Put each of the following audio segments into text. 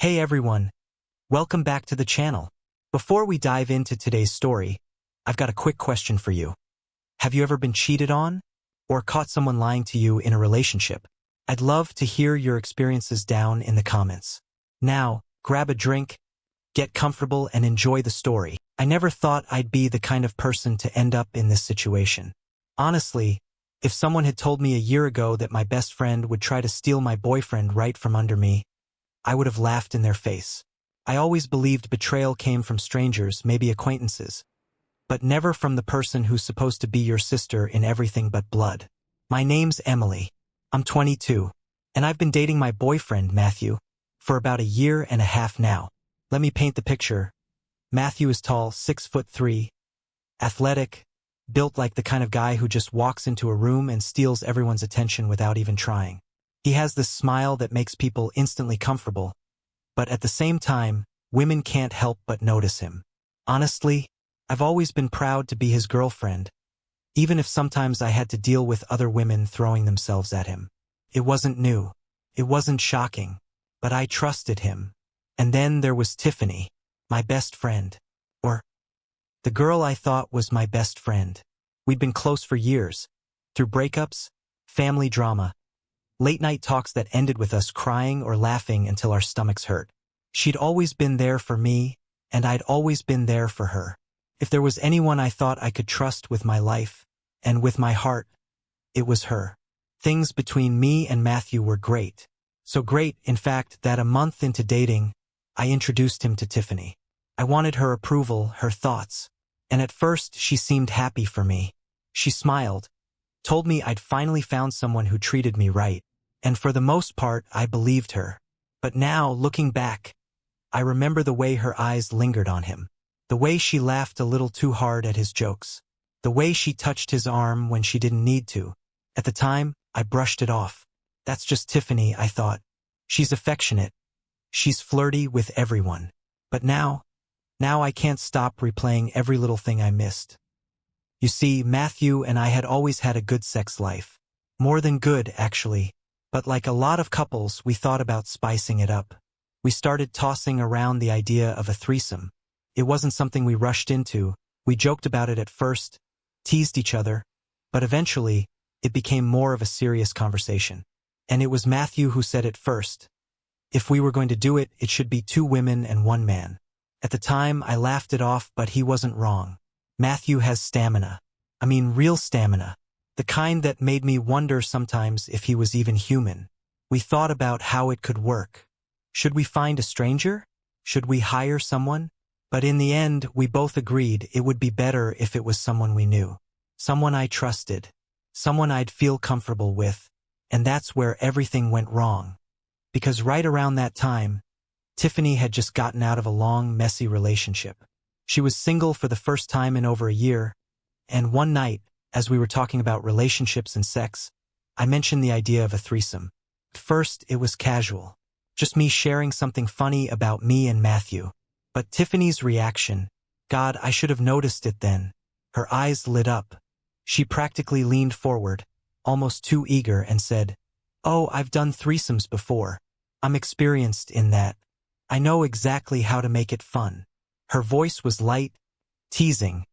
Hey everyone, welcome back to the channel. Before we dive into today's story, I've got a quick question for you. Have you ever been cheated on or caught someone lying to you in a relationship? I'd love to hear your experiences down in the comments. Now, grab a drink, get comfortable, and enjoy the story. I never thought I'd be the kind of person to end up in this situation. Honestly, if someone had told me a year ago that my best friend would try to steal my boyfriend right from under me, I would have laughed in their face. I always believed betrayal came from strangers, maybe acquaintances, but never from the person who's supposed to be your sister in everything but blood. My name's Emily. I'm 22, and I've been dating my boyfriend, Matthew, for about a year and a half now. Let me paint the picture. Matthew is tall, 6'3", athletic, built like the kind of guy who just walks into a room and steals everyone's attention without even trying. He has this smile that makes people instantly comfortable, but at the same time, women can't help but notice him. Honestly, I've always been proud to be his girlfriend, even if sometimes I had to deal with other women throwing themselves at him. It wasn't new. It wasn't shocking, but I trusted him. And then there was Tiffany, my best friend, or the girl I thought was my best friend. We'd been close for years, through breakups, family drama, late-night talks that ended with us crying or laughing until our stomachs hurt. She'd always been there for me, and I'd always been there for her. If there was anyone I thought I could trust with my life, and with my heart, it was her. Things between me and Matthew were great. So great, in fact, that a month into dating, I introduced him to Tiffany. I wanted her approval, her thoughts, and at first she seemed happy for me. She smiled, told me I'd finally found someone who treated me right. And for the most part, I believed her. But now, looking back, I remember the way her eyes lingered on him. The way she laughed a little too hard at his jokes. The way she touched his arm when she didn't need to. At the time, I brushed it off. That's just Tiffany, I thought. She's affectionate. She's flirty with everyone. But now I can't stop replaying every little thing I missed. You see, Matthew and I had always had a good sex life. More than good, actually. But like a lot of couples, we thought about spicing it up. We started tossing around the idea of a threesome. It wasn't something we rushed into. We joked about it at first, teased each other, but eventually, it became more of a serious conversation. And it was Matthew who said it first. If we were going to do it, it should be 2 women and 1 man. At the time, I laughed it off, but he wasn't wrong. Matthew has stamina. I mean, real stamina. The kind that made me wonder sometimes if he was even human. We thought about how it could work. Should we find a stranger? Should we hire someone? But in the end, we both agreed it would be better if it was someone we knew. Someone I trusted. Someone I'd feel comfortable with. And that's where everything went wrong. Because right around that time, Tiffany had just gotten out of a long, messy relationship. She was single for the first time in over a year, and one night, as we were talking about relationships and sex, I mentioned the idea of a threesome. At first, it was casual. Just me sharing something funny about me and Matthew. But Tiffany's reaction, God, I should have noticed it then. Her eyes lit up. She practically leaned forward, almost too eager, and said, "Oh, I've done threesomes before. I'm experienced in that. I know exactly how to make it fun." Her voice was light, teasing,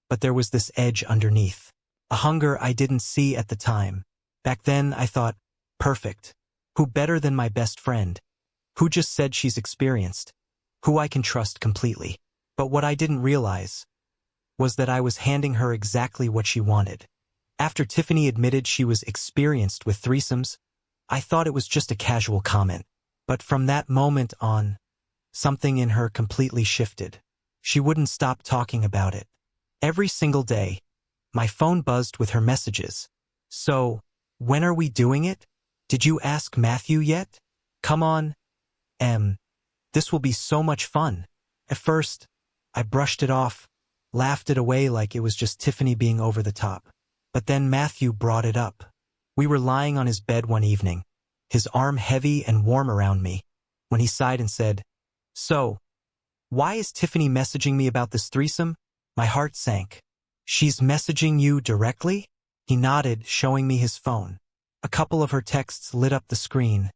but there was this edge underneath. A hunger I didn't see at the time. Back then, I thought, perfect. Who better than my best friend? Who just said she's experienced? Who I can trust completely. But what I didn't realize was that I was handing her exactly what she wanted. After Tiffany admitted she was experienced with threesomes, I thought it was just a casual comment. But from that moment on, something in her completely shifted. She wouldn't stop talking about it. Every single day, my phone buzzed with her messages. "So, when are we doing it? Did you ask Matthew yet? Come on, this will be so much fun." At first, I brushed it off, laughed it away like it was just Tiffany being over the top. But then Matthew brought it up. We were lying on his bed one evening, his arm heavy and warm around me, when he sighed and said, "So, why is Tiffany messaging me about this threesome?" My heart sank. "She's messaging you directly?" He nodded, showing me his phone. A couple of her texts lit up the screen.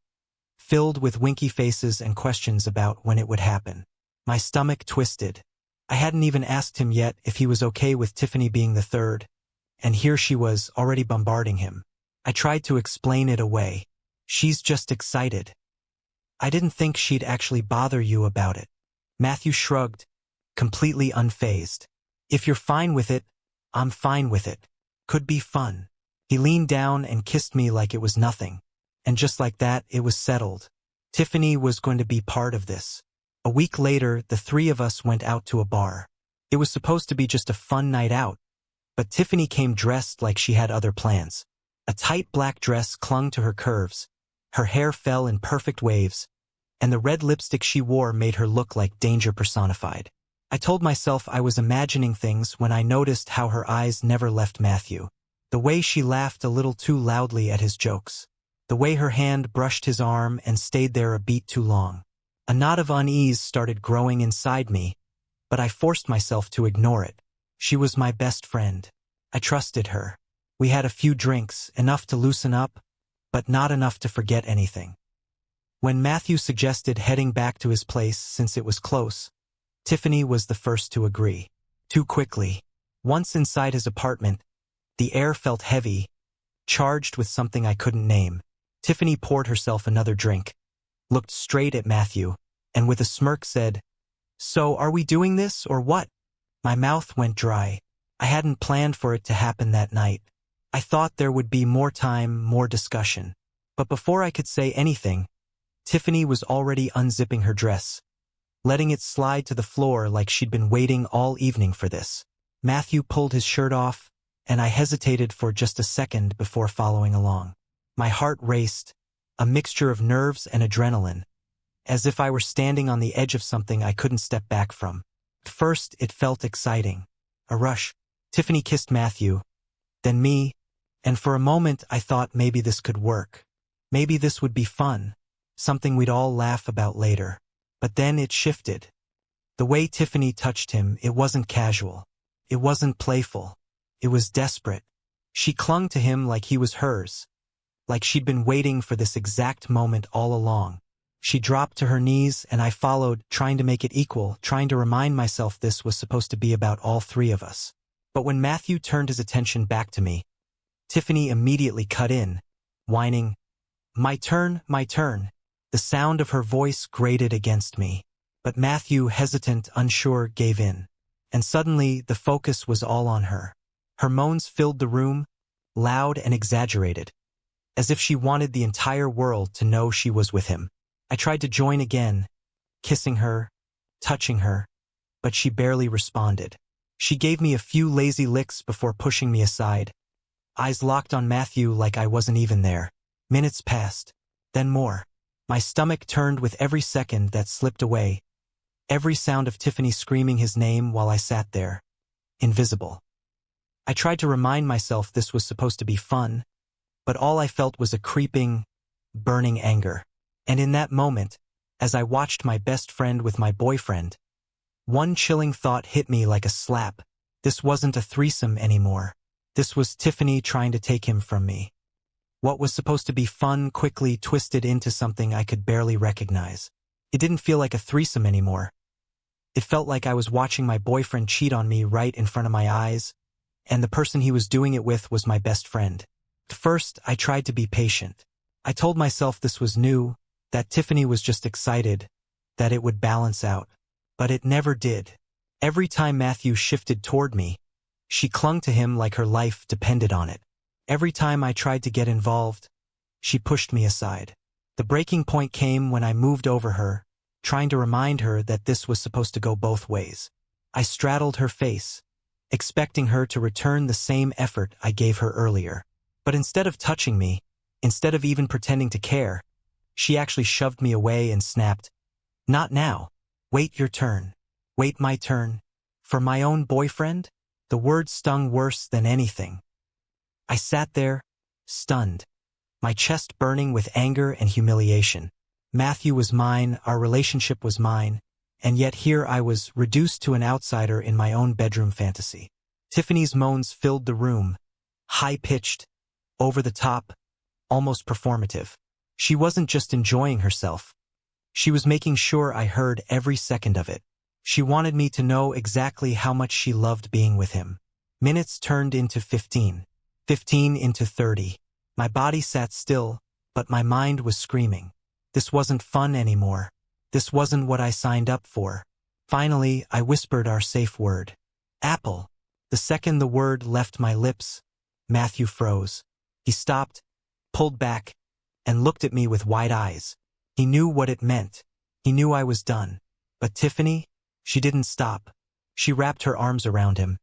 filled with winky faces and questions about when it would happen. My stomach twisted. I hadn't even asked him yet if he was okay with Tiffany being the third, and here she was already bombarding him. I tried to explain it away. She's just excited. I didn't think she'd actually bother you about it. Matthew shrugged, completely unfazed. If you're fine with it, I'm fine with it. Could be fun. He leaned down and kissed me like it was nothing. And just like that, it was settled. Tiffany was going to be part of this. A week later, the three of us went out to a bar. It was supposed to be just a fun night out, but Tiffany came dressed like she had other plans. A tight black dress clung to her curves, her hair fell in perfect waves, and the red lipstick she wore made her look like danger personified. I told myself I was imagining things when I noticed how her eyes never left Matthew. The way she laughed a little too loudly at his jokes. The way her hand brushed his arm and stayed there a beat too long. A knot of unease started growing inside me, but I forced myself to ignore it. She was my best friend. I trusted her. We had a few drinks, enough to loosen up, but not enough to forget anything. When Matthew suggested heading back to his place since it was close, Tiffany was the first to agree. Too quickly. Once inside his apartment, the air felt heavy, charged with something I couldn't name. Tiffany poured herself another drink, looked straight at Matthew, and with a smirk said, "So are we doing this or what?" My mouth went dry. I hadn't planned for it to happen that night. I thought there would be more time, more discussion. But before I could say anything, Tiffany was already unzipping her dress, letting it slide to the floor like she'd been waiting all evening for this. Matthew pulled his shirt off, and I hesitated for just a second before following along. My heart raced, a mixture of nerves and adrenaline, as if I were standing on the edge of something I couldn't step back from. At first, it felt exciting. A rush. Tiffany kissed Matthew, then me, and for a moment I thought maybe this could work. Maybe this would be fun, something we'd all laugh about later. But then it shifted. The way Tiffany touched him, it wasn't casual. It wasn't playful. It was desperate. She clung to him like he was hers, like she'd been waiting for this exact moment all along. She dropped to her knees and I followed, trying to make it equal, trying to remind myself this was supposed to be about all three of us. But when Matthew turned his attention back to me, Tiffany immediately cut in, whining, my turn, my turn." The sound of her voice grated against me. But Matthew, hesitant, unsure, gave in. And suddenly the focus was all on her. Her moans filled the room, loud and exaggerated, as if she wanted the entire world to know she was with him. I tried to join again, kissing her, touching her, but she barely responded. She gave me a few lazy licks before pushing me aside, eyes locked on Matthew like I wasn't even there. Minutes passed, then more. My stomach turned with every second that slipped away, every sound of Tiffany screaming his name while I sat there, invisible. I tried to remind myself this was supposed to be fun, but all I felt was a creeping, burning anger. And in that moment, as I watched my best friend with my boyfriend, one chilling thought hit me like a slap. This wasn't a threesome anymore. This was Tiffany trying to take him from me. What was supposed to be fun quickly twisted into something I could barely recognize. It didn't feel like a threesome anymore. It felt like I was watching my boyfriend cheat on me right in front of my eyes, and the person he was doing it with was my best friend. At first, I tried to be patient. I told myself this was new, that Tiffany was just excited, that it would balance out. But it never did. Every time Matthew shifted toward me, she clung to him like her life depended on it. Every time I tried to get involved, she pushed me aside. The breaking point came when I moved over her, trying to remind her that this was supposed to go both ways. I straddled her face, expecting her to return the same effort I gave her earlier. But instead of touching me, instead of even pretending to care, she actually shoved me away and snapped, "Not now. Wait your turn. Wait my turn. For my own boyfriend?" The word stung worse than anything. I sat there, stunned, my chest burning with anger and humiliation. Matthew was mine, our relationship was mine, and yet here I was, reduced to an outsider in my own bedroom fantasy. Tiffany's moans filled the room, high-pitched, over the top, almost performative. She wasn't just enjoying herself. She was making sure I heard every second of it. She wanted me to know exactly how much she loved being with him. Minutes turned into 15. 15 into 30. My body sat still, but my mind was screaming. This wasn't fun anymore. This wasn't what I signed up for. Finally, I whispered our safe word. Apple. The second the word left my lips, Matthew froze. He stopped, pulled back, and looked at me with wide eyes. He knew what it meant. He knew I was done. But Tiffany? She didn't stop. She wrapped her arms around him,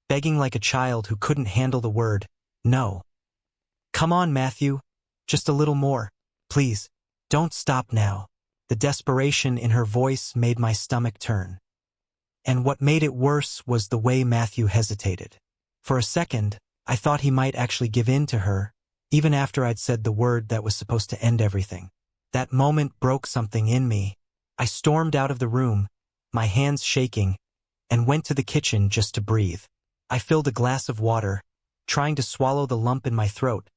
begging like a child who couldn't handle the word, no. Come on, Matthew. Just a little more. Please. Don't stop now. The desperation in her voice made my stomach turn. And what made it worse was the way Matthew hesitated. For a second, I thought he might actually give in to her, even after I'd said the word that was supposed to end everything. That moment broke something in me. I stormed out of the room, my hands shaking, and went to the kitchen just to breathe. I filled a glass of water, trying to swallow the lump in my throat,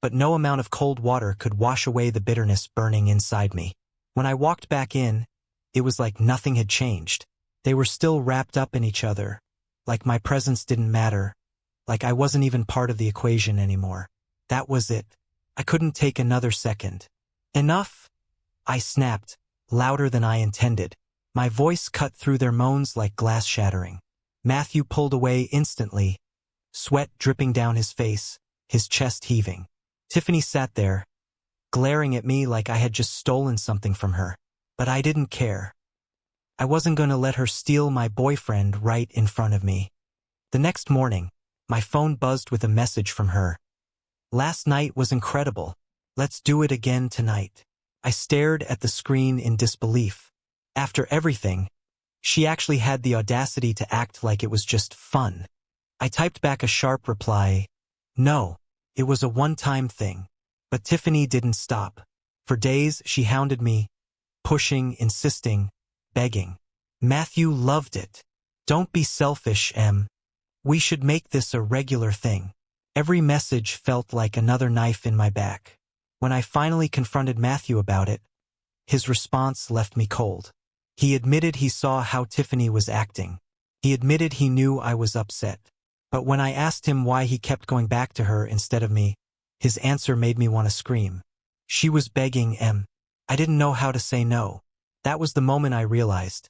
but no amount of cold water could wash away the bitterness burning inside me. When I walked back in, it was like nothing had changed. They were still wrapped up in each other, like my presence didn't matter, like I wasn't even part of the equation anymore. That was it. I couldn't take another second. Enough! I snapped, louder than I intended. My voice cut through their moans like glass shattering. Matthew pulled away instantly, sweat dripping down his face, his chest heaving. Tiffany sat there, glaring at me like I had just stolen something from her. But I didn't care. I wasn't going to let her steal my boyfriend right in front of me. The next morning, my phone buzzed with a message from her. Last night was incredible. Let's do it again tonight. I stared at the screen in disbelief. After everything, she actually had the audacity to act like it was just fun. I typed back a sharp reply. No, it was a one-time thing. But Tiffany didn't stop. For days, she hounded me, pushing, insisting, begging. Matthew loved it. Don't be selfish, Em. We should make this a regular thing. Every message felt like another knife in my back. When I finally confronted Matthew about it, his response left me cold. He admitted he saw how Tiffany was acting. He admitted he knew I was upset. But when I asked him why he kept going back to her instead of me, his answer made me want to scream. She was begging, Em. I didn't know how to say no. That was the moment I realized.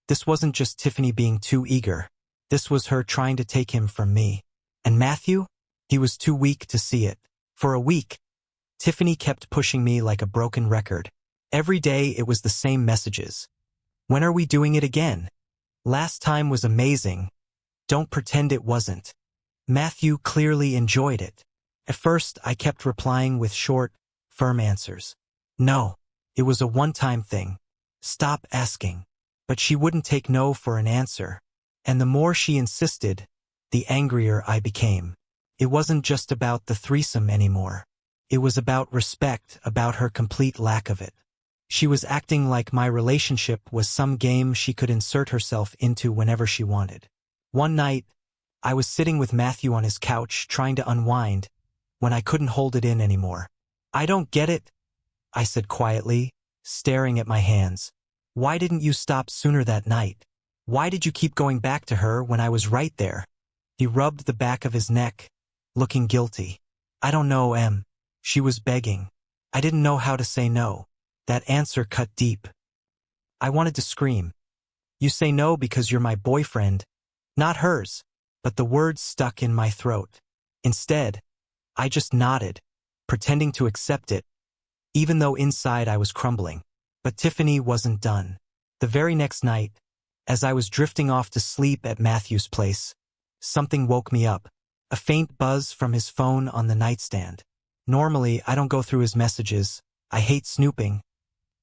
This wasn't just Tiffany being too eager. This was her trying to take him from me. And Matthew? He was too weak to see it. For a week, Tiffany kept pushing me like a broken record. Every day it was the same messages. When are we doing it again? Last time was amazing. Don't pretend it wasn't. Matthew clearly enjoyed it. At first, I kept replying with short, firm answers. No, it was a one-time thing. Stop asking. But she wouldn't take no for an answer. And the more she insisted, the angrier I became. It wasn't just about the threesome anymore. It was about respect, about her complete lack of it. She was acting like my relationship was some game she could insert herself into whenever she wanted. One night, I was sitting with Matthew on his couch trying to unwind when I couldn't hold it in anymore. I don't get it, I said quietly, staring at my hands. Why didn't you stop sooner that night? Why did you keep going back to her when I was right there? He rubbed the back of his neck, looking guilty. I don't know, Em. She was begging. I didn't know how to say no. That answer cut deep. I wanted to scream. You say no because you're my boyfriend, not hers. But the words stuck in my throat. Instead, I just nodded, pretending to accept it, even though inside I was crumbling. But Tiffany wasn't done. The very next night, as I was drifting off to sleep at Matthew's place, something woke me up. A faint buzz from his phone on the nightstand. Normally, I don't go through his messages. I hate snooping.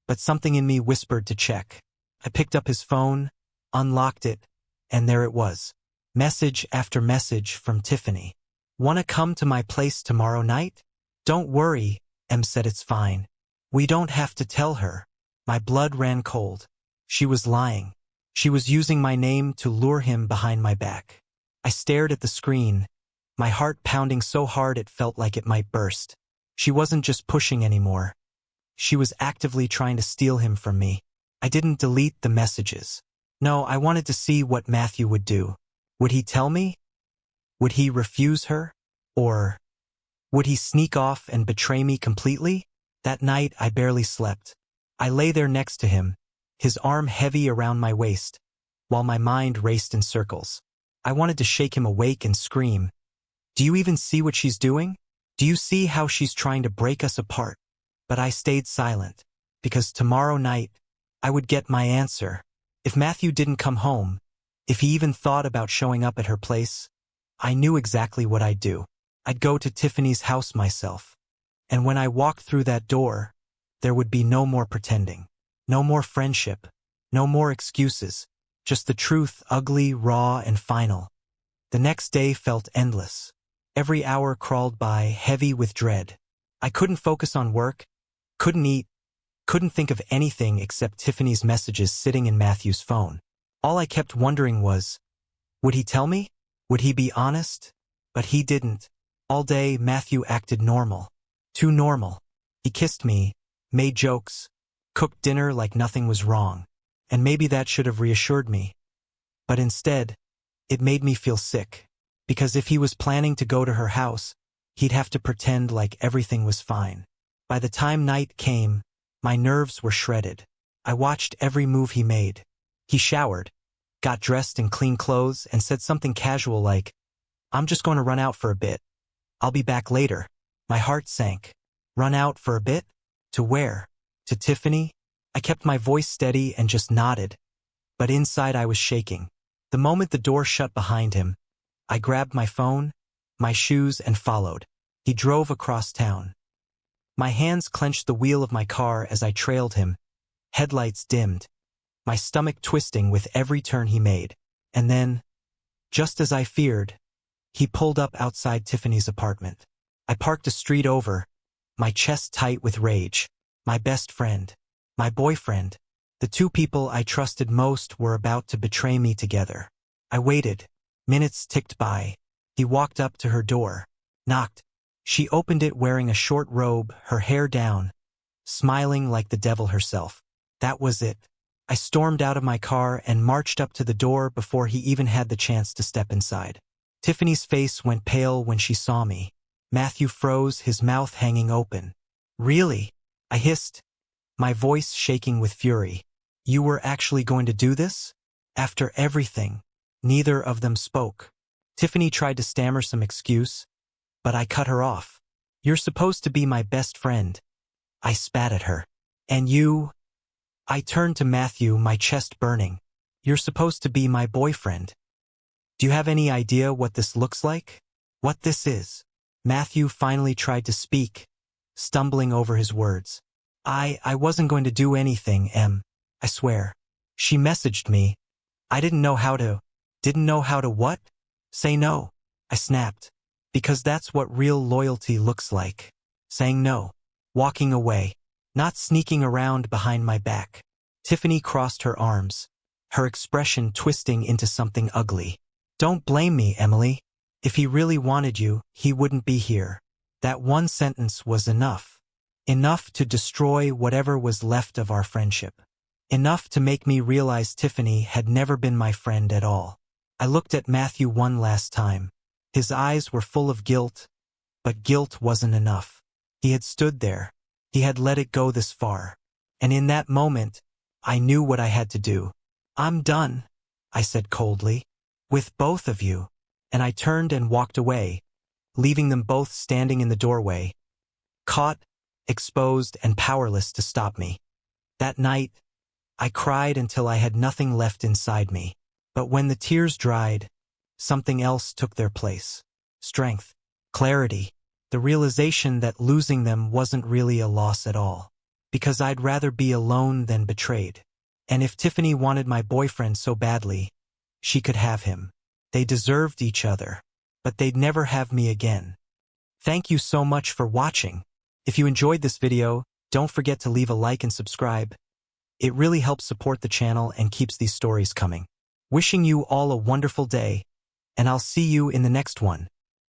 But something in me whispered to check. I picked up his phone, unlocked it, and there it was. Message after message from Tiffany. Wanna come to my place tomorrow night? Don't worry, Em said it's fine. We don't have to tell her. My blood ran cold. She was lying. She was using my name to lure him behind my back. I stared at the screen, my heart pounding so hard it felt like it might burst. She wasn't just pushing anymore. She was actively trying to steal him from me. I didn't delete the messages. No, I wanted to see what Matthew would do. Would he tell me? Would he refuse her? Or would he sneak off and betray me completely? That night, I barely slept. I lay there next to him, his arm heavy around my waist, while my mind raced in circles. I wanted to shake him awake and scream, "Do you even see what she's doing? Do you see how she's trying to break us apart?" But I stayed silent, because tomorrow night, I would get my answer. If Matthew didn't come home, if he even thought about showing up at her place, I knew exactly what I'd do. I'd go to Tiffany's house myself. And when I walked through that door, there would be no more pretending, no more friendship, no more excuses, just the truth, ugly, raw, and final. The next day felt endless. Every hour crawled by, heavy with dread. I couldn't focus on work, couldn't eat, couldn't think of anything except Tiffany's messages sitting in Matthew's phone. All I kept wondering was, would he tell me? Would he be honest? But he didn't. All day, Matthew acted normal. Too normal. He kissed me, made jokes, cooked dinner like nothing was wrong. And maybe that should have reassured me. But instead, it made me feel sick. Because if he was planning to go to her house, he'd have to pretend like everything was fine. By the time night came, my nerves were shredded. I watched every move he made. He showered, got dressed in clean clothes, and said something casual like, "I'm just going to run out for a bit. I'll be back later." My heart sank. Run out for a bit? To where? To Tiffany? I kept my voice steady and just nodded. But inside I was shaking. The moment the door shut behind him, I grabbed my phone, my shoes, and followed. He drove across town. My hands clenched the wheel of my car as I trailed him, headlights dimmed, my stomach twisting with every turn he made. And then, just as I feared, he pulled up outside Tiffany's apartment. I parked a street over, my chest tight with rage. My best friend, my boyfriend, the two people I trusted most were about to betray me together. I waited. Minutes ticked by. He walked up to her door, knocked. She opened it wearing a short robe, her hair down, smiling like the devil herself. That was it. I stormed out of my car and marched up to the door before he even had the chance to step inside. Tiffany's face went pale when she saw me. Matthew froze, his mouth hanging open. "Really?" I hissed, my voice shaking with fury. "You were actually going to do this? After everything?" Neither of them spoke. Tiffany tried to stammer some excuse, but I cut her off. "You're supposed to be my best friend." I spat at her. "And you?" I turned to Matthew, my chest burning. "You're supposed to be my boyfriend. Do you have any idea what this looks like? What this is?" Matthew finally tried to speak, stumbling over his words. I wasn't going to do anything, Em. I swear. She messaged me. I didn't know how to what? Say no. I snapped. Because that's what real loyalty looks like. Saying no. Walking away. Not sneaking around behind my back. Tiffany crossed her arms, her expression twisting into something ugly. "Don't blame me, Emily. If he really wanted you, he wouldn't be here." That one sentence was enough. Enough to destroy whatever was left of our friendship. Enough to make me realize Tiffany had never been my friend at all. I looked at Matthew one last time. His eyes were full of guilt, but guilt wasn't enough. He had stood there. He had let it go this far. And in that moment, I knew what I had to do. "I'm done," I said coldly. "With both of you." And I turned and walked away, leaving them both standing in the doorway, caught, exposed, and powerless to stop me. That night, I cried until I had nothing left inside me. But when the tears dried, something else took their place. Strength, clarity, the realization that losing them wasn't really a loss at all. Because I'd rather be alone than betrayed. And if Tiffany wanted my boyfriend so badly, she could have him. They deserved each other, but they'd never have me again. Thank you so much for watching. If you enjoyed this video, don't forget to leave a like and subscribe. It really helps support the channel and keeps these stories coming. Wishing you all a wonderful day, and I'll see you in the next one.